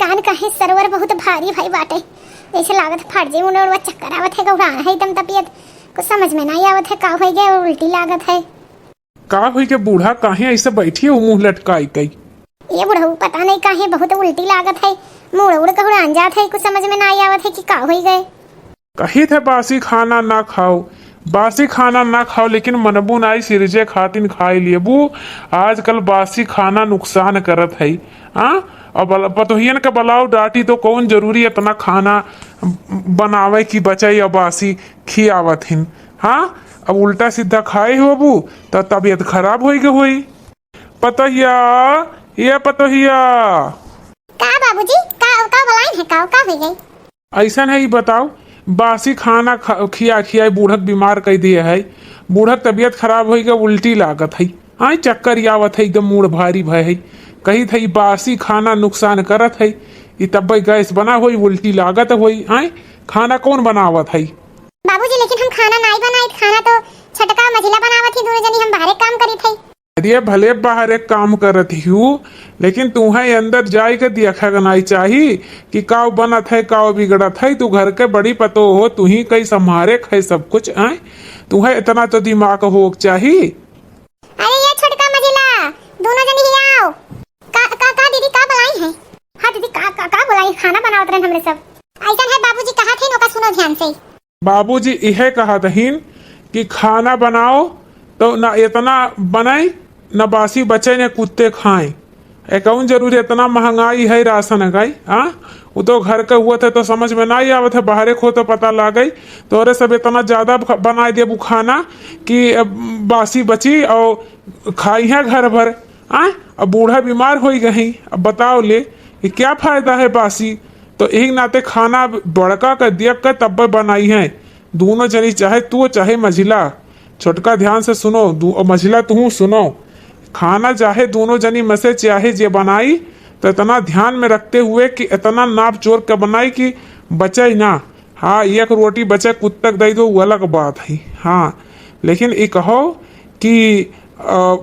कान काहे सरवर बहुत भारी भाई बाटे, जैसे लागत फट जाए मुंडवा, चक्कर आवत है, घबराना है एकदम तबीयत कुछ समझ में नहीं आवत है, का हो गया उल्टी लागत है। का हुई के बूढ़ा काहे ऐसे बैठी है मुंह लटकाई कई? ये बुढ़ऊ पता नहीं काहे बहुत उल्टी लागत है, मुड़ उड़ घबरान जात है, कुछ समझ में नहीं आवत है कि का हो गए। कही थे बासी खाना ना खाओ, बासी खाना ना खाओ, लेकिन मनबू नाई सिरजे खातिन खाई लिए बू। आजकल बासी खाना नुकसान करत है। हाँ, अब पतोहियन के बलाओ डाटी तो कौन जरूरी इतना खाना बनावे की बचाई अब बासी खियावत हिन। हाँ, अब उल्टा सीधा खाए हो बू तो तबीयत खराब होई के होई। पतोहिया, ये पतोहिया का बाबूजी का बलाइन है, का हो गई? ऐसा है, बताओ बासी खाना खिया खिया बूढ़क बीमार कर दिए है, बूढ़क तबीयत खराब हो गया, उल्टी लागत है, हाँ चक्कर आवत है, एकदम मूड भारी भय है। कही थी बासी खाना नुकसान करत है, ये तब गैस बना हुई उल्टी लागत हुई। हाँ, खाना कौन बनावत है? बाबूजी लेकिन हम खाना नहीं बनाए, खाना तो छटका मझिला बनावत ही, दोनों जनी हम बाहर काम करी थे। अरे भले बाहर एक काम करत हूँ, लेकिन तुम्हें अंदर जाए के देखा नहीं चाहिए कि काव बनत है काव बिगड़त है। तू घर के बड़ी पतो हो, तू ही कहीं संभारे है सब कुछ। आए तुम्हें इतना तो दिमाग हो चाहिए। अरे ये छोटका मझिला, दोनों जनी ही आओ। का दीदी का बुलाई है? हाँ दीदी का बुलाई, खाना बनावत रहे हमरे सब। ऐसा है बाबूजी कहा थे, नोका सुनो ध्यान से। बाबूजी यह कहा थहीन कि खाना बनाओ तो ना इतना बनाए न बासी बचे न कुत्ते खाएं। कौन जरूरी इतना महंगाई है राशन गई। हाँ, वो तो घर के हुआ थे तो समझ में नहीं आवत है, बाहरे खो तो पता लग गई। तो अरे सब इतना ज्यादा बना दे वो खाना कि बासी बची और खाई है घर भर। हाँ, अब बूढ़ा बीमार हो गई, अब बताओ ले कि क्या फायदा है बासी। तो यही नाते खाना बड़का का देख कर तब बनाई है दोनों जनी, चाहे तू चाहे मझिला। छोटका ध्यान से सुनो, मझिला तू सुनो। खाना चाहे दोनों जनी में से चाहे जे बनाई तो इतना ध्यान में रखते हुए कि इतना नाप जोर के बनाई कि बचे ना। हाँ, एक रोटी बचे कुत्तक दे दो वो अलग बात है। हाँ, लेकिन ये कहो कि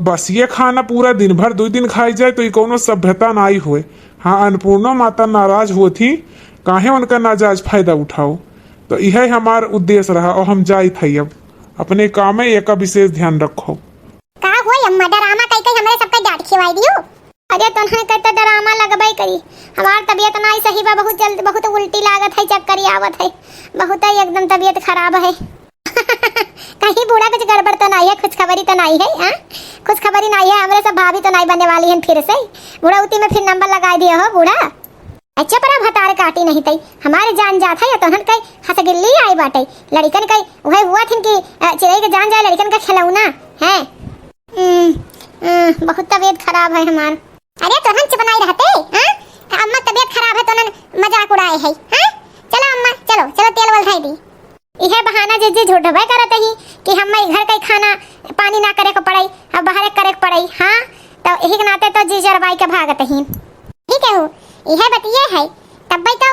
बस ये खाना पूरा दिन भर 2 दिन खाई जाए तो ये कोनो सभ्यता ना हुए। हाँ, अन्नपूर्णा माता नाराज होती, काहे उनका नाजायज फायदा उठाओ। तो यह हमार उद्देश्य रहा और हम जाए थे। अब अपने काम में एक विशेष ध्यान रखो। का होई अम्मा डरामा कई कई हमरे सबका डांट खिवाई दियो। अरे तोन्हन के तो डरामा लगबई करी, हमार तबीयत नहीं सही बा, बहुत जल्द बहुत उल्टी लागत है, चक्कर आवत है, बहुत ही एकदम तबीयत खराब है। कहीं बूढ़ा कुछ गड़बड़ तो नहीं है, खुशखबरी तो नहीं है? हाँ, खुशखबरी नहीं है, हमरे सब भाभी तो नहीं बनने वाली हैं फिर से। बूढ़ा उती में फिर नंबर लगा दिया हो बूढ़ा। अच्छा पर भतार काटी नहीं तई, हमारे जान जात है, तोहन कई हसगिल्ली आई बाटे, लड़कन कई वह हुआ थिन कि चिड़ै के जान जाए, लड़कन का खिलौना है। बहुत तबीयत खराब है हमार। अरे तोहन चुप नहीं रहते? हाँ, अम्मा तबीयत खराब है, तोहन मजाक उड़ाए है। हाँ, चलो अम्मा चलो चलो, तेल वल दी। यह बहाना जे झूठ भय करत ही कि हम घर का खाना पानी ना करे को पड़ई, अब बाहर करे को पड़ई। हाँ, तो यही के नाते तो जी जरबाई के भागत ही। ठीक है, यह बतिये है तब तो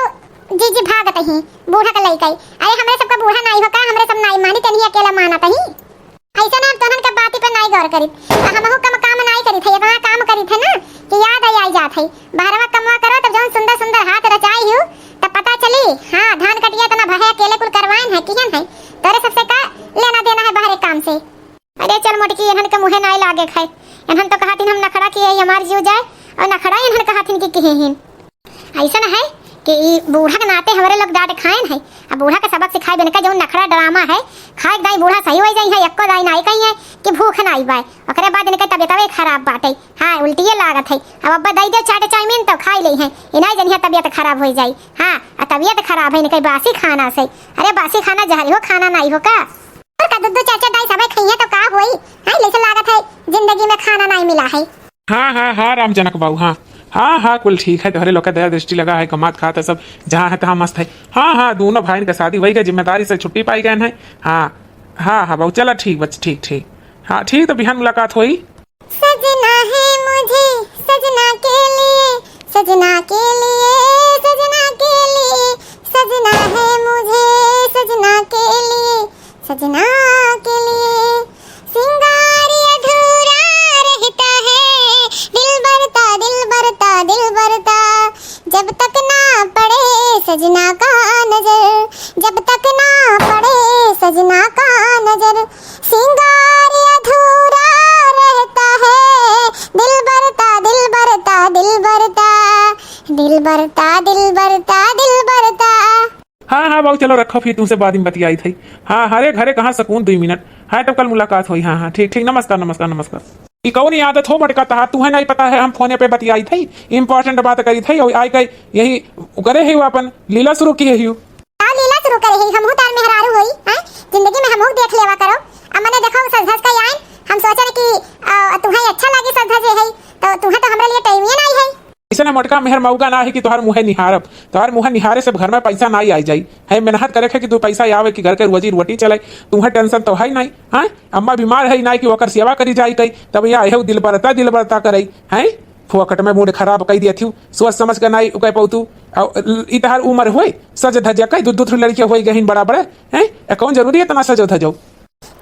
जी भागत ही बूढ़ा का लइकई। अरे हमरे सबका बूढ़ा नहीं हो का, हमरे सब नहीं मानी तनी अकेला मानत ही। ऐसा ना तोहन के बाती पे नहीं गौर करी, हमहु काम नहीं करी थे, इतना काम करी थे ना कि याद आई जात है। बाहरवा कमवा करो तब जौन सुंदर सुंदर हाथ रचाई हूँ तब पता चली। हाँ, धान कटिया तना भैया अकेले कुल करवाइन है, किहन है तोरे सबसे का लेना देना है बाहर काम से। अरे चल मोटकी, इन्हन के मुहे नहीं लागे खाए, इन्हन तो कहथिन हम नखड़ा किए हमार जीव जाए, और नखड़ा इन्हन कहथिन कि किहिन। ऐसा ना है कि बूढ़ा के नाते हमारे लोग डांट खाएन है, अब बूढ़ा का सबक सिखाए बिन का जो नखड़ा ड्रामा है, खाए दाई बूढ़ा सही हो जाई है, एको दाई नहीं कही है कि भूख नहीं बाय, ओकरे बाद इनके तबीयत खराब बाटे। हाँ, उल्टी लागत है, अब अब्बा दई दे चाट चाउमीन तो खाई ली है, इनाई जनिया तबीयत खराब हो जाई। हाँ, तबीयत खराब है इनके बासी खाना से। अरे बासी खाना जहरी हो, खाना नहीं हो का? और का दूध चाचा दाई सब खाई है तो का होई? हां, लेकिन लागत है जिंदगी में खाना नहीं मिला है। हाँ हाँ हाँ, रामजनक बाबू। हाँ हाँ हाँ, कुल ठीक है, तोहरे लोग का दया दृष्टि लगा है, कमात खाता सब जहाँ है तहाँ मस्त है। हाँ हाँ, दोनों भाई का शादी वही का जिम्मेदारी से छुट्टी पाई गए हैं। हाँ हाँ हाँ बाबू, चला ठीक बच्चे, ठीक ठीक। हाँ ठीक, तो बिहान मुलाकात हुई। सजना है मुझे सजना के लिए, सजना के लिए, सजना के लिए, सजना है मुझे सजना के लिए, सजना के लिए। सिंगार अधूरा रहता है, दिल भरता दिल भरता दिल भरता, जब तक सजना का नजर, जब तक ना पड़े सजना का नजर, सिंगार अधूरा रहता है, दिल बरता दिल बरता दिल बरता दिल बरता दिल बरता दिल बरता। हाँ हाँ बाबू चलो रखो, फिर तुमसे बाद में बतियाई थी। हाँ हरे घरे कहाँ सकून 2 मिनट। हाँ तब कल मुलाकात हुई। हाँ हाँ ठीक ठीक, नमस्कार नमस्कार नमस्कार। ई कौन आदत हो मटका तहा, तुम्हें नहीं पता है हम फोने पे बतियाई थी, इम्पोर्टेंट बात करी थी और आई कई यही करे है अपन लीला शुरू की है। लीला शुरू करे है, हमहू तार मेहरारू होई हैं, जिंदगी में हमहू देख लेवा करो। अब मैंने देखो सज धज के आए, हम सोचे कि तुम्हें अच्छा लगे सज धज है तो तुम्हें तो हमारे लिए टाइम ही नहीं है। ऐसा ना मोटका मेहर मऊगा ना है कि तुहार मुँह निहारब, तुहार मुँह निहारे से घर में पैसा नहीं आई जाई है। मेहनत करे है कि तू पैसा आवे कि घर के रोजी रोटी चले, तुम्हें टेंशन तो है नहीं। हाँ अम्मा बीमार है नहीं कि ओकर सेवा करी जाई कई, तब यहाँ है दिल बरता करई है। फोकट में मूड खराब कर दिया थी, सोच समझ कर नहीं कह पाऊ। इतहार उम्र हुए सज धज कई दूध लड़के हो गए बड़ा बड़े हैं, कौन जरूरी है इतना सजो धजो।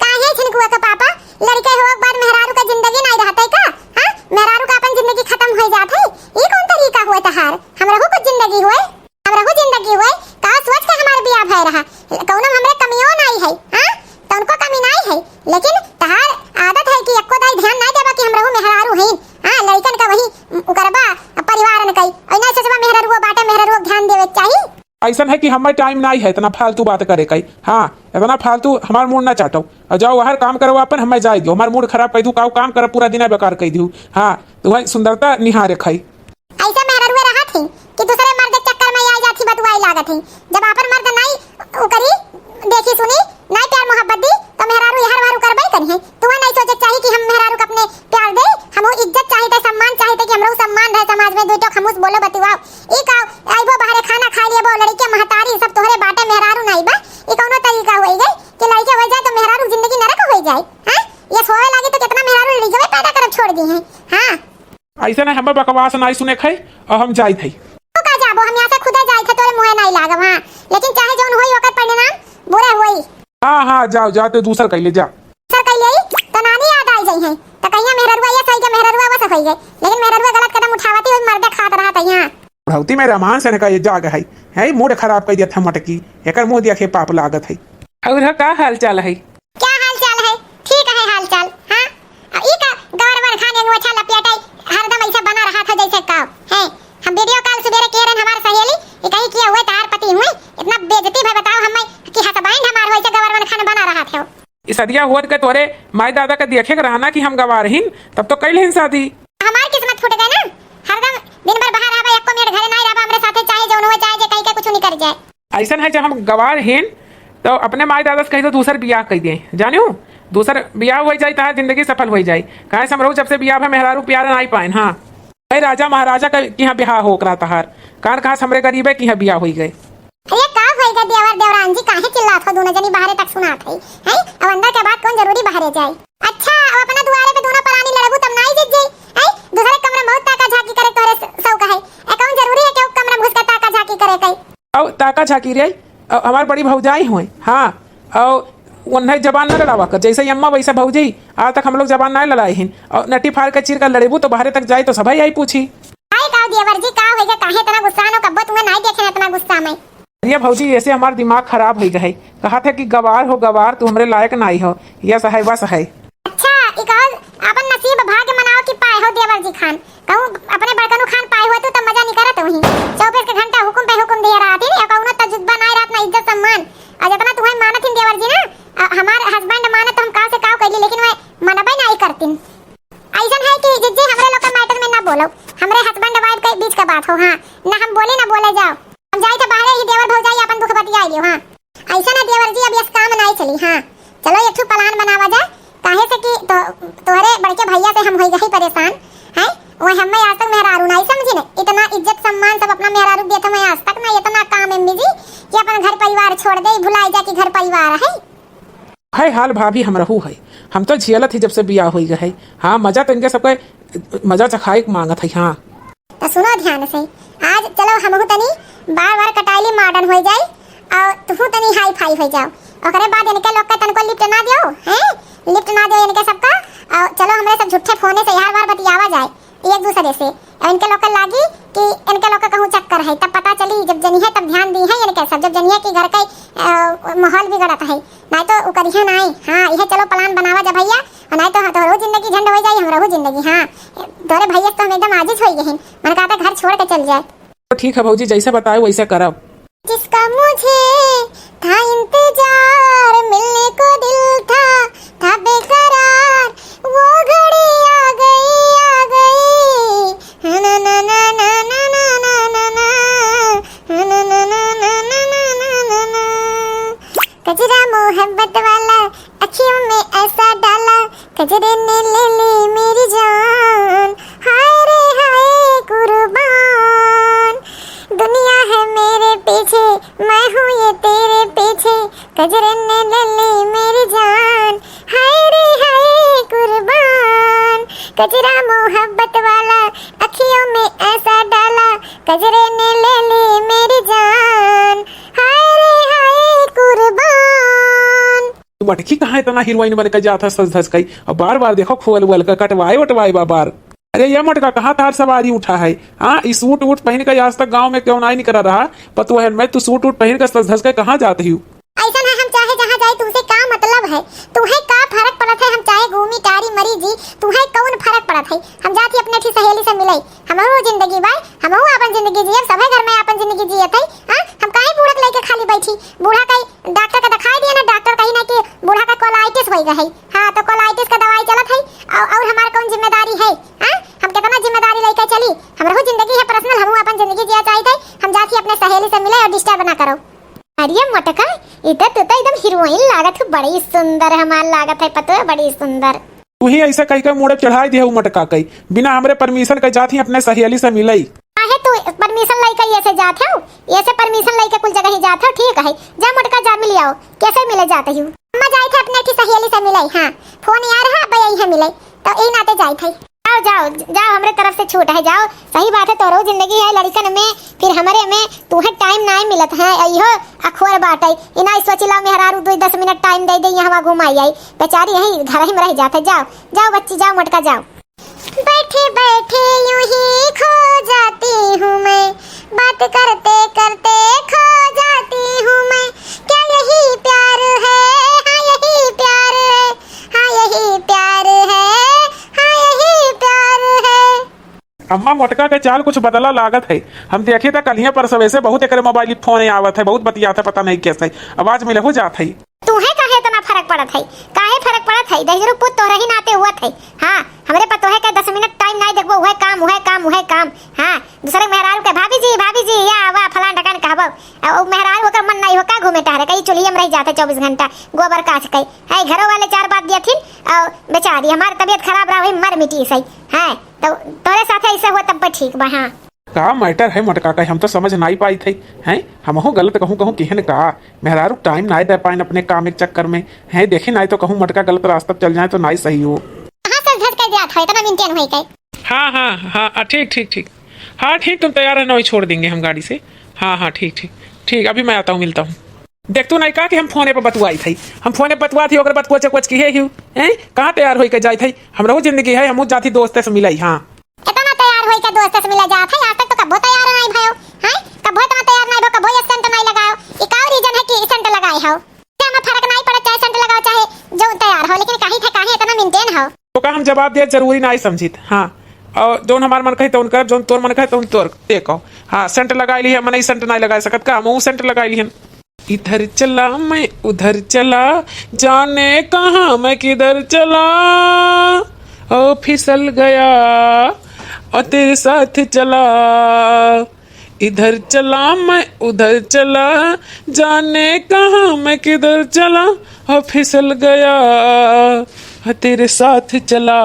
काहे छिनकुआ का पापा, लड़के हो के बाद मेहरारू का जिंदगी नहीं रहता है का? हां मेहरारू का अपन जिंदगी खत्म हो जात है, ये कौन तरीका हुआ तहार? हमरा हो कुछ जिंदगी हुए, हमरा हो जिंदगी हुए का सोच के हमार बियाह भय रहा, कौनो हमरे कमियों नहीं है। हां तो उनको कमी नहीं है, लेकिन तहार आदत है कि एको दाई ध्यान नहीं देबा कि हमरा हो मेहरारू है। हां लड़कन का वही करबा परिवारन कई और नहीं सोचबा मेहरारू बाटे मेहरारू ध्यान देवे चाहिए। ऐसा है कि हमारे टाइम नहीं है इतना फालतू बात करे कई। हाँ इतना फालतू हमारा मूड ना चाटो और जाओ हर काम करो अपन, हमें जाए दो, हमारा मूड खराब कर दू, काम कर पूरा दिन बेकार कर दू। हाँ तुम्हें सुंदरता निहारे खाई ऐसा मेहरारू रहा थी कि दूसरे मर्द के चक्कर में आ जाती बतवाई लागत है। जब अपन मर्द नहीं करी देखी सुनी नहीं प्यार मोहब्बत दी तो मेहरारू हर वारू करबई करी है। तुम्हें नहीं सोचे चाहिए कि हम मेहरारू को अपने प्यार दे, हमो इज्जत चाहिए, सम्मान चाहिए कि हमरो सम्मान रहे समाज में, दुइटो खमुस बोलो बतिवाओ। ई का आइबो बाहर खाना खा लियो, लड़के महतारी सब तोहरे बाटे मेहरारू नहीं बा, ई कौनो तरीका होई गई कि लड़के हो जाए तो मेहरारू जिंदगी नरक हो जाए। हां ये सोए लागी तो कितना मेहरारू लड़के पैदा करब छोड़ दी है। हां ऐसा नहीं, हमें बकवास नहीं सुने खाई और हम जाई थी। तो का जाबो, हम यहां से खुदा जाई थे, तोरे मुंह नहीं लागब। हां लेकिन चाहे जौन होई ओकर परिणाम बुरा होई। हाँ हाँ जाओ जाओ तो दूसर कह ले जा, दूसर कह ले तो नानी याद आई जाई है तो कहिया मेहरारूआ ये सही के मेहरारूआ वो सही गई, लेकिन मेहरारूआ गलत कदम उठावती हुई मर्दे खात रहा था। यहां भौती में रमान से ने कहा जाग है मूड खराब कर दिया था मटकी, एकर मुंह दिया के पाप लागत है। और का हाल चाल है? क्या हाल चाल है? ठीक है हाल चाल। हां ई का गवर्नमेंट खाने में अच्छा लपेटाई हरदम ऐसा बना रहा था जैसे काव है। हम वीडियो कॉल सवेरे कह रहे हमारे सहेली ये कहीं किया हुए तार पति हुए, इतना बेइज्जती भाई बताओ हमें कि हसबैंड हमार होइसे गवर्नमेंट खाना बना रहा था। इस सदिया होत के तोरे माई दादा का देखे के रहना कि हम गवार हिन, तब तो कैल हिन शादी। हमार किस्मत फूट गई ना, हरदम दिन भर बाहर आवे, एको मिनट घरे नहीं रहबा हमरे साथे, चाहे जौन होए चाहे जे कहीं के कुछ नहीं कर जाए। ऐसा है जब हम गवार हिन तो अपने माई दादा से कही तो दूसर बियाह कह दे, जानियो दूसर बियाह हो जाए तार जिंदगी सफल हो जाए। कहे समरो जब से बियाह में मेहरारू प्यार नहीं पाए। हाँ भाई राजा महाराजा का यहाँ बियाह हो करा तहार कार कहाँ हमरे गरीब है कि यहाँ बियाह हो गए। अरे का होएगा देवर देवरान जी, काहे चिल्लात हो दोनों जनी बाहर तक सुनात है हैं? अब अंदर के बाद कौन जरूरी बाहर जाए? अच्छा अब अपना दुआरे पे दोनों परानी लड़बू तब नहीं जित जाई हैं? दूसरे कमरे में बहुत ताका झाकी करे तोरे सौ कहे ए कौन जरूरी है कि कमरे में घुस के ताका झाकी करे कई? और ताका झाकी रे हमार बड़ी भौजाई हुए। हाँ और उन्हें जबान न लड़ावा कर, जैसे अम्मा वैसे भौजी आज तक हम लोग जबान नहीं लड़ाए हैं। और नटी फाड़ के चीर कर लड़ेबू तो बाहर तक जाए तो सभी आई पूछी आई का देवर जी का होएगा, काहे इतना गुस्सा नो कब्बो तुम्हें नहीं देखे इतना गुस्सा में। ये भौजी ऐसे हमारा दिमाग खराब हो गए, कहा था कि गवार हो गवार तू हमरे लायक नहीं हो, यह सहाय बस है। अच्छा इकाल अपन नसीब भाग्य मनाओ कि पाए हो देवर जी खान, कहूं अपने बड़कनु खान पाए हुए तो मजा नहीं करत वही 24 के घंटा हुकुम पे हुकुम दे रहा थी या कहूं ना तजुर्बा नहीं रहत ना इज्जत सम्मान। आज इतना तुम्हें मानत हिन देवर जी ना, हमार हस्बैंड मानत हम काव से काव कहली लेकिन वे मनबे नहीं करतिन। ऐसा है कि जिज्जी हमरे लोग का मैटर में ना बोलो, हमरे हस्बैंड वाइफ के बीच का बात हो। हां ना हम बोले ना बोले जाओ, हम जाई तो बाहर ही देवर भौजाई अपन दुख बतियाई लियो। हां ऐसा ना देवर जी अब इस काम नहीं चली। हां चलो एक ठो प्लान बनावा जा, काहे से कि तोहरे बड़के भैया से हम होई गई परेशान हैं, वो हमें आज तक मेहरारू नहीं समझी ने, इतना इज्जत सम्मान सब अपना मेहरारू देत मैं आज तक ना, इतना काम है मिजी कि अपन घर परिवार छोड़ दे भुलाई जा कि घर परिवार है हाल भाभी हम रहू है, हम तो झियलत ही जब से बियाह हो गए। हाँ मजा तो इनके सबके मजा चखाए मांगत है। हाँ तो सुनो ध्यान से, आज चलो हमहु तनी बार कटाइली मॉडर्न हो जाए और तुहु तनी हाई फाई हो जाओ, ओकरे बाद इनके लोग के तनको लिफ्ट ना दियो हैं, लिफ्ट ना दियो इनके सबका। और चलो हमरे सब झूठे फोने से हर बार बतियावा जाए, एक दूसरे से। और इनके लोग लागी कि इनके लोग कहूँ चक्कर है, तब पता चली जब जनिया तब ध्यान दी है इनके सब, जब जनिया की घर का माहौल बिगड़ता है, नहीं तो उ करिया नहीं। हाँ यह चलो प्लान बनावा जा भैया, और नहीं तो तोहरो जिंदगी झंड हो जाए, हमरो जिंदगी। हाँ तोरे भैया तो हम एकदम आजिज हो गए हैं, मैंने कहा था घर छोड़ के चल जाए। तो ठीक है भौजी, जैसा बताए वैसा करब। जिसका मुझे था इंतजार, मिलने को दिल था बेकरार, वो घड़ी आ गई ना ना ना ना ना ना ना ना ना ना ना ना ना ना। कजरा मोहब्बत वाला अखियों में ऐसा डाला, कजरे ने ले ली मेरी जान, हाय रे हाय कुर्बान। दुनिया है मेरे पीछे, मैं हूँ ये तेरे पीछे, कजरे ने ले ली मेरी जान, हाय रे हाय कुर्बान। कजरा मोहब्बत वाला अखियों में ऐसा डाला, कजरे ने ले ली मेरी जान, हाय रे हाय कुर्बान। मटकी कहाँ इतना हीरोइन बन के जाता सज धज गई, और बार बार देखो खोल वल का कटवाए वटवाए बार। अरे ये मटका कहाँ थार सवारी उठा है? हाँ इस सूट वूट पहन के आज तक गांव में क्यों नहीं करा रहा पतो है? मैं तू सूट वूट पहन के सज धज के कहाँ जाती हूँ? ऐसा है हम चाहे जहाँ जाए तुमसे का मतलब है? तुम्हें का फर्क पड़त है? हम चाहे घूमी टारी मरी जी, तुम्हें कौन फर्क पड़त है? हम जाती अपने ठीक सहेली से मिले, हमहू जिंदगी बाई, हमहू अपन जिंदगी जिए, सभी घर में अपन जिंदगी जियत है। हां हम काहे बूढ़ा लेके खाली बैठी? बूढ़ा कहीं डॉक्टर का दिखाई दिया ना, डॉक्टर कहीं ना कि बूढ़ा का कोलाइटिस हो गई है। हां तो कोलाइटिस का दवाई चलत है, और हमार कौन जिम्मेदारी है? हां हम कितना जिम्मेदारी लेके चली? हमरो जिंदगी है पर्सनल, हमहू अपन जिंदगी जिया चाहते, हम जाती अपने सहेली से मिले और डिस्टर्ब ना करो। अरे मटका इधर तो एकदम हीरोइन लागत है, बड़ी सुंदर हमार लागत है, पता है बड़ी सुंदर। तू ही ऐसा कहीं का मोड़े चढ़ाई दिया मटका कई बिना हमरे परमिशन के जाती अपने सहेली से मिलई। काहे तू परमिशन लेके ऐसे जात हो? ऐसे परमिशन लेके कुल जगह ही जात हो? ठीक है जा मटका जा मिल आओ। कैसे मिले जाते हो? अम्मा जाए थे अपने की सहेली से मिले। हां फोन यार है अब यही है मिले तो ई नाते जाए थे। जाओ जाओ जाओ, हमरे तरफ से छूट है, जाओ। सही बात है, तोरो जिंदगी है लड़कन में, फिर हमारे में तुम्हें टाइम नहीं मिलत है। अइहो अखोर बात है, इना सोचिला मेहरारू 2-10 मिनट टाइम दे दे यहाँ घुमाई आई, बेचारी यही घर ही में रह जाते। जाओ जाओ बच्ची जाओ, मटका जाओ। बैठे बैठे यूं ही खो जाती हूँ मैं, बात करते करते खो जाती हूँ मैं, क्या यही प्यार है? हाँ यही प्यार है, हाँ यही प्यार है, हाँ यही प्यार है। अम्मा मटका के चाल कुछ बदला लागत है। हम देखे था कल पर सवे से बहुत एक मोबाइल फोन आवत है, बहुत बतियाता, पता नहीं कैसे आवाज मिले हो जात है। तुम्हें काहे इतना फर्क पड़त है? काहे फर्क पड़त है? दहजरू पुत तोरा ही नाते हुआ थे। हाँ हमरे पतो है के 10 मिनट टाइम नहीं देखबो, वह काम वह काम वह काम। हाँ दूसरे मेहरारू के भाभी जी या वाह फलान ढकान कहबो, और मेहरारू होकर मन नहीं हो का घूमे टहरे, कई चुलिया में रह जाते 24 घंटा गोबर काच कई है। घरों वाले 4 बात दियथिन, और बेचारी हमारी तबीयत खराब रहा मर मिटी सही। हाँ तो तोरे साथ ऐसे हुआ तब ठीक बा। हाँ का मैटर है मटका का, हम तो समझ नहीं पाई थे। हैं हम गलत कहूँ कहूँ किहन का मेहरारू टाइम नहीं दे पाए अपने काम के चक्कर में। है देखे नहीं तो कहूँ मटका गलत रास्ता चल जाए तो नहीं सही हो। कहां से धस के जात है इतना मेंटेन होई के? हाँ हाँ हाँ ठीक ठीक ठीक, हाँ ठीक, तुम तैयार है ना? छोड़ देंगे हम गाड़ी से। हाँ हाँ ठीक ठीक ठीक, अभी मैं आता हूँ, मिलता हूँ। देख तू नहीं कहा कि हम फोने पर बतवाई थी, हम फोने पर बतवा थी, बतवा चकवच की है कहाँ तैयार होकर जाए थे? हमरो जिंदगी है, हम जाती दोस्त से मिलाई। हाँ इतना तैयार होई के दोस्त से मिला जात है? आज तक तो कबो तैयार नहीं भयो। हैं कबो इतना तैयार नहीं भो, कबो स्टंट नहीं लगाओ। ई का रीजन है कि स्टंट लगाए हो? हमें फर्क नहीं पड़ता चाहे स्टंट लगाओ चाहे जो तैयार हो, लेकिन कहीं थे काहे इतना मेंटेन हो? तो का हम जवाब दे जरूरी नहीं समझित। हाँ और जोन हमार मन कहे तो उनका, जोन तोर मन कहे तो तोर देखो। हाँ सेंट लगा ली है, मैं सेंट नहीं लगा सकत का, हम सेंट लगा ली है। इधर चला मैं उधर चला, जाने कहाँ मैं किधर चला, ओ फिसल गया और तेरे साथ चला। इधर चला मैं उधर चला, जाने कहाँ मैं किधर चला, और फिसल गया और तेरे साथ चला,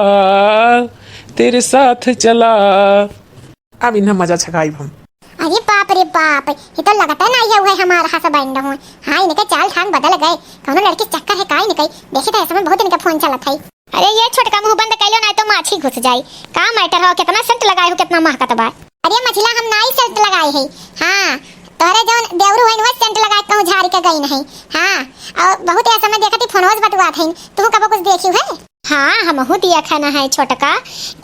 तेरे साथ चला। अब इन्हें मजा छकाई हम। अरे बाप रे बाप, ये तो लगता नहीं है हमारा हस्बैंड हो। हाँ इनके चाल ठान बदल गए, कौनो लड़की चक्कर है काई निकई। देखे था ऐसे में बहुत इनका फोन चला था। अरे ये छोटका मुंह बंद कर लो नहीं तो माछी घुस जाई। का मैटर हो? कितना सेंट लगाए हो, कितना महकत बा। अरे मछला हम नहीं सेंट लगाए है। हाँ तोरे जौन देवरू है वो सेंट लगाए कहूं झाड़ी के गई नहीं। हाँ और बहुत ऐसा में देखती फोनोज बटुआ थे, तू कबो कुछ देखियो है? हाँ हमहू दिया खाना है छोटका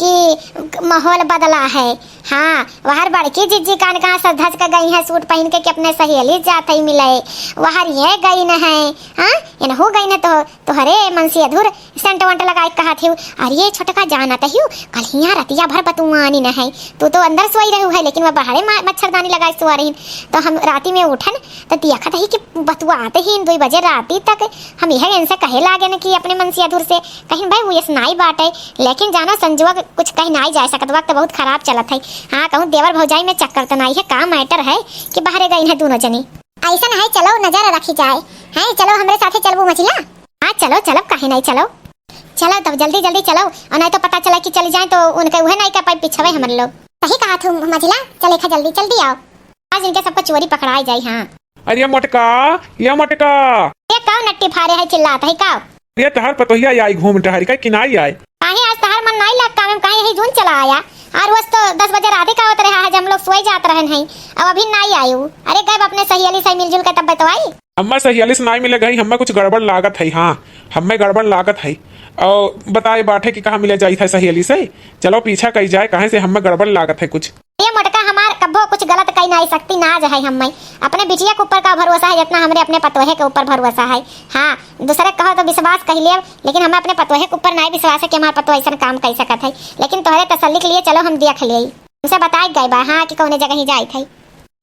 कि माहौल बदला है। हाँ वहार बड़की जिज्जी कान कहाँ सज धज कर गई है सूट पहन के कि अपने सहेली जाते ही मिले। वहार ये गई न है। हाँ इनहू गई न तो तुहरे मन से अधूर सेंट वंट लगा कहा थी। अरे छोटका जाना तही कल हिया रतिया भर बतुआनी न है। तू तो अंदर सोई रहू है लेकिन वह बाहरे मच्छरदानी लगाए सुआ रही। तो हम राती में उठन तो देखा ही कि बतुआते ही 2 बजे राती तक हम यह इनसे कहे लागे न कि अपने मन से अधूर से कहीं भाई वो ये सुनाई बाटे। लेकिन जाना संजुआ कुछ कहीं ना जा सकत वक्त बहुत खराब चलत है। हाँ कहूँ देवर भौजाई में चक्कर तो नहीं है का मैटर है कि बाहर गई है दोनों जनी। ऐसा है चलो नजर रखी जाए। है चलो हमारे साथे चलबू मछला। हाँ चलो चलो कहीं नहीं चलो चलो तब जल्दी जल्दी चलो और नहीं तो पता चला कि चली जाए तो उनके वह नहीं कर पाए पिछवे हमारे लोग। सही कहा तू मछला चले खा जल्दी जल्दी आओ आज इनके सबको चोरी पकड़ाई जाए। हाँ अरे मोटका ये मोटका ये काव नट्टी फारे है चिल्लाता है काव। ये तहार पतोहिया आई घूम टहरी का किनाई आए काहे आज तहार मन नहीं लग काम काहे यही जून चला आया। और रोज तो 10 बजे रात का होत रहा है जब हम लोग सोई जात रहन है। अब अभी नहीं आयु। अरे गए अपने सहेली से मिलजुल के तब बतवाई। हम्मा सहेली से नहीं मिले गई हम्मा कुछ गड़बड़ लागत है। हाँ हमें गड़बड़ लागत है और बताए बाटे कि कहाँ मिले जाई था सहेली से। चलो पीछा कही जाए कहाँ से हमें गड़बड़ लागत है कुछ। ये मोटका हमार कब्बो कुछ गलत कही नहीं सकती नाज है हमें अपने बिटिया के ऊपर का भरोसा है जितना हमरे अपने पतोहे के ऊपर भरोसा है। हाँ दूसरे कहो तो विश्वास कह लिया लेकिन हमें अपने पतोहे के ऊपर नहीं विश्वास है कि हमारे पतो ऐसा काम कर सकत है। लेकिन तुम्हारे तसल्ली के लिए चलो हम देख लिए हमसे बताए गए बा। हाँ कि कौन जगह ही जाए थे।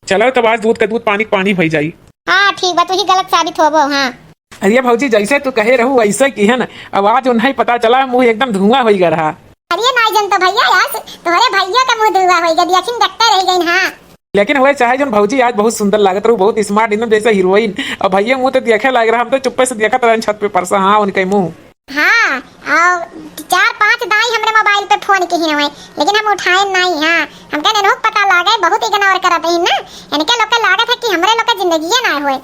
चलो तब आज दूध का दूध पानी पानी भई जाई। हाँ ठीक बा तू ही गलत साबित होबो। हाँ अरे भौजी जैसे तू कहे रहू वैसे की है ना आवाज नहीं पता चला मुंह एकदम धुआं हो गया रहा। अरे नहीं जनता भैया यार तुम्हारे भैया का मुंह धुआ हो गया देखिन देखते रह गई। हाँ लेकिन हुए चाहे जो भौजी आज बहुत सुंदर लागत रहू बहुत स्मार्ट एकदम जैसे हीरोइन। और भैया मुंह तो देखे लग रहा हम तो चुप्पे से देखा था छत पे परसा। हाँ उनके मुंह। हाँ और 4-5 दाई हमरे मोबाइल पे फोन की ही हुए लेकिन हम उठाए नहीं। हाँ हमके ननोक पता लागे बहुत इग्नोर करत है ना इनके लोग के लागत है कि हमरे लोग के जिंदगी ना होए।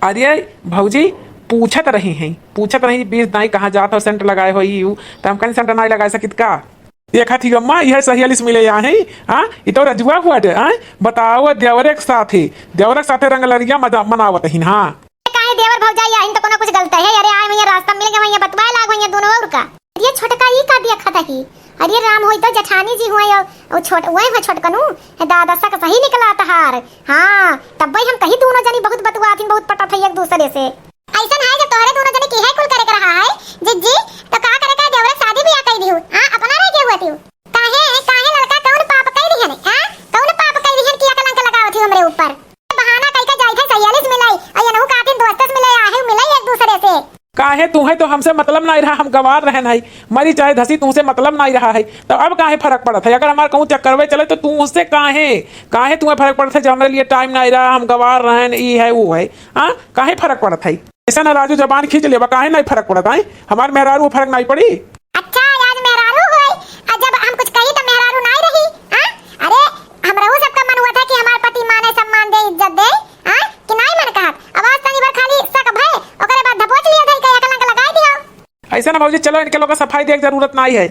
अरे भौजी पूछत रही 20 दाई कहाँ जात हो सेंट लगाए हो तो हम कहीं सेंट नहीं लगा सकित का। देखा थी अम्मा यह सहेली से मिले यहाँ है। हाँ ये तो रजुआ हुआ बताओ देवरे के साथे रंग लड़िया मनावत ही। हाँ काहे देवर भौजाई आइन तो कोनो कुछ गलत है। अरे आए भैया रास्ता मिल गया भैया बतवाए लाग भैया दोनों और का। ये छोटका ही का देखा था ही। अरे राम होई तो जठानी जी हुए और छोट वही है छोटकनु दादा सा का सही निकला तहार। हाँ तब भाई हम कहीं दोनों जनी बहुत बतवाती बहुत पटा था एक दूसरे से। ऐसा है जब तोहरे दोनों जने की है कुल करे रहा है जिज्जी तो का करे का देवरे शादी भी आ कई दिहु। हां अपना रह के हुआ थी काहे काहे लड़का कौन पाप कई दिहन। हां कौन पाप कई दिहन किया कलंक लगावत थी हमरे ऊपर बहाना कई का जाई था सयालिस मिलाई और यनहु कातिन दोस्तस मिले आहे मिलाई एक दूसरे से। काहे तू है तो हमसे मतलब नहीं रहा हम गवार रहे नहीं मरी चाहे धसी तुमसे मतलब नहीं रहा है तो अब काहे फर्क पड़ा था। अगर हमारे कहूँ चक्कर में चले तो तू उससे काहे तुम्हें फर्क पड़ा था जब हमारे लिए टाइम नहीं रहा हम गवार रहे ये है वो है। हाँ काहे फर्क पड़ा था ऐसा ना राजू जबान खींच ले काहे नहीं फर्क पड़ा था हमारे मेहरारू वो फर्क नहीं पड़ी। अच्छा आज मेहरारू होई जब हम कुछ कही तो मेहरारू नहीं रही। हां अरे हमरा वो सबका मन हुआ था कि हमारे पति माने सम्मान दे इज्जत दे। हां कि नहीं मन कहा आवाज तनी बार खाली सक भय ओकरे बाद धपोच लिया था कया कलंक लगाई दियो। ऐसा ना भौजी चलो इनके लोग का सफाई देख जरूरत नहीं है।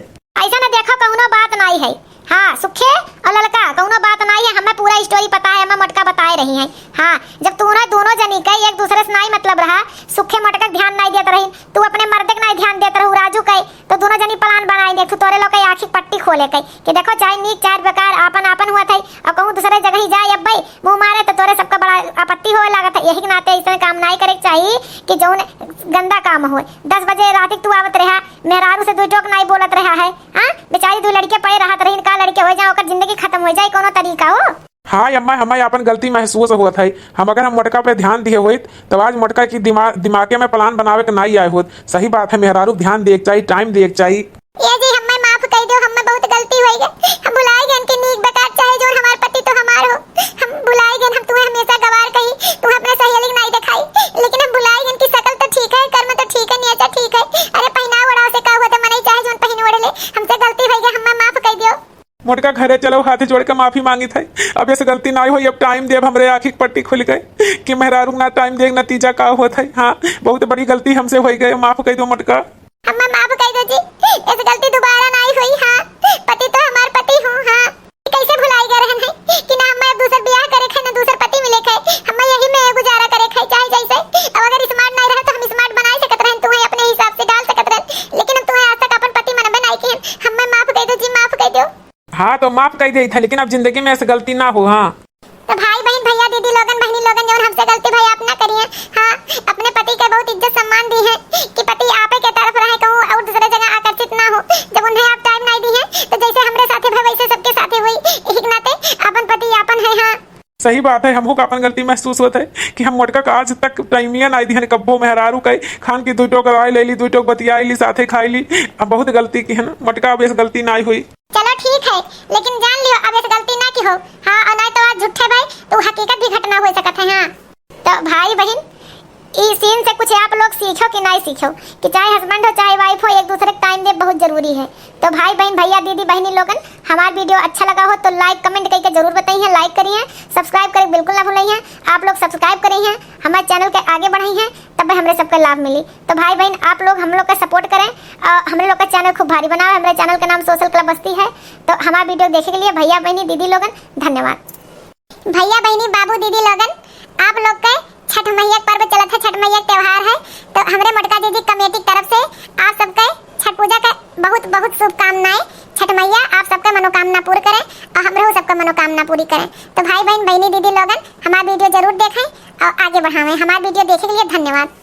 ऐसा ना देखो कौनो बात नहीं है। हाँ सुखे और ललका कौनो बात नहीं है हमें पूरा स्टोरी पता है हमें मटका बताए रही है। हाँ जब तू दोनों जनी का एक दूसरे से नहीं मतलब रहा सुखे मटका ध्यान नहीं देता रही तू अपने मर्द के नहीं ध्यान देता रहू राजू के तो दोनों जनी प्लान बनाई दे तू तोरे लोग के आंखी पट्टी खोले के कि देखो चाहे नीक चाहे बेकार आपन हुआ था और कहूँ दूसरे जगह ही जाए अब भाई मुंह मारे तो तोरे सबका बड़ा आपत्ति हो लगा था। यही के नाते ऐसा काम नहीं करे चाहिए कि जो गंदा काम हो। 10 बजे रात तू आवत रहा मेहरारू से 2 टोक नहीं बोलत रहा है। हाँ बेचारी 2 लड़के पड़े रहा रही का लड़के हो जाए ओकर जिंदगी खत्म हो जाए कोनो तरीका हो। हाँ अम्मा हमें अपन गलती महसूस हुआ था हम अगर हम मोटका पे ध्यान दिए हुए तब आज मोटका की दिमागे में प्लान बनावे के नहीं आए हो। सही बात है मेहरारू ध्यान देख चाहिए टाइम देख चाहिए। ये जी हमें माफ कर दो हमें बहुत गलती हुई है हम भुलाए गए कि नीक बेकार चाहे जो हमारे पति तो हमार हो हम भुलाए गए हम तुम्हें हमेशा गवार कही तू अपने सहेली नहीं दिखाई लेकिन हम भुलाए गए कि शकल तो ठीक है कर्म तो ठीक है नियत ठीक है। अरे पहनाव ओढ़ाव से का हुआ तो मने चाहे जो पहन ओढ़ ले हमसे गलती हुई है हमें माफ कर दियो। मोटका घरे चलो हाथ जोड़ के माफी मांगी था अब ऐसे गलती ना हुई अब टाइम दे हमरे आँखी पट्टी खुल गए कि मेहरारू ना टाइम दे नतीजा का हुआ था। हाँ बहुत बड़ी गलती हमसे हो गई माफ कर दो मोटका हमें माफ कर दो जी इस गलती दोबारा नहीं हुई। हाँ पति तो हमारे पति हो। हाँ कैसे भुलाई गए रहन है कि ना हमें दूसरा ब्याह करे खे ना दूसरा पति मिले खे हमें यही में गुजारा करे खे चाहे जैसे अब अगर स्मार्ट नहीं रहे तो हम स्मार्ट बना सकते रहन तुम्हें अपने हिसाब से डाल सकते रहन लेकिन हम तुम्हें आज तक तो माफ कर दी था, लेकिन अब जिंदगी में ऐसे गलती ना हो। हाँ तो भाई बहन भैया दीदी लोगन बहनी लोगन जो हमसे गलती भाई आप ना करिए। हाँ, अपने पति का बहुत इज्जत सम्मान दी है कि पति आपे के तरफ रहे कहूँ और दूसरे जगह आकर्षित ना हो। जब उन्हें आप टाइम नहीं दी है तो जैसे हमरे साथे भाई वैसे सबके साथे हुई, एक नाते अपन पति आपन है। हाँ सही बात है, हमको अपन गलती महसूस होता है कि हम मोटका का आज तक टाइमिया नहीं दी है, कब्बो मेहरारू कई खान की 2 टोक दवाई ले ली, 2 टोक बतियाई ली, साथे खाई ली। अब बहुत गलती की है ना मोटका, अब ऐसे गलती नहीं हुई। चलो ठीक है, लेकिन जान लियो अब ऐसे गलती ना की हो। हाँ, और नहीं तो आज झूठे भाई तो हकीकत भी घटना हो सकता है। हाँ तो भाई बहन इस सीन से कुछ आप लोग सीखो कि नहीं सीखो कि चाहे हस्बैंड हो चाहे वाइफ हो, एक दूसरे को टाइम दे बहुत जरूरी है। तो भाई बहन भैया दीदी बहनी लोगन हमारा वीडियो अच्छा लगा हो तो लाइक कमेंट करके जरूर बताइए, लाइक करिए, सब्सक्राइब करें बिल्कुल ना भूलिए। आप लोग सब्सक्राइब करिए, हमारे चैनल के आगे बढ़ाई हैं, तब हमें सबका लाभ मिली। तो भाई बहन आप लोग हम लोग का सपोर्ट करें और हम लोग का चैनल खूब भारी बनाओ। हमारे चैनल का नाम सोशल क्लब बस्ती है। तो हमारा वीडियो देखने के लिए भैया बहनी दीदी लोगन धन्यवाद। भैया बहनी बाबू दीदी लोगन आप लोग के छठ मैया पर्व चला था, छठ मैया त्योहार है। तो हमारे मोटका जी कमेटी की तरफ से आप सबके छठ पूजा का बहुत बहुत शुभकामनाएं। छठ मैया आप सबका मनोकामना पूरी करें और हम लोग सबका मनोकामना पूरी करें। तो भाई बहन बहनी दीदी लोगन हमारा वीडियो जरूर देखें और आगे बढ़ावें। हमारा वीडियो देखने के लिए धन्यवाद।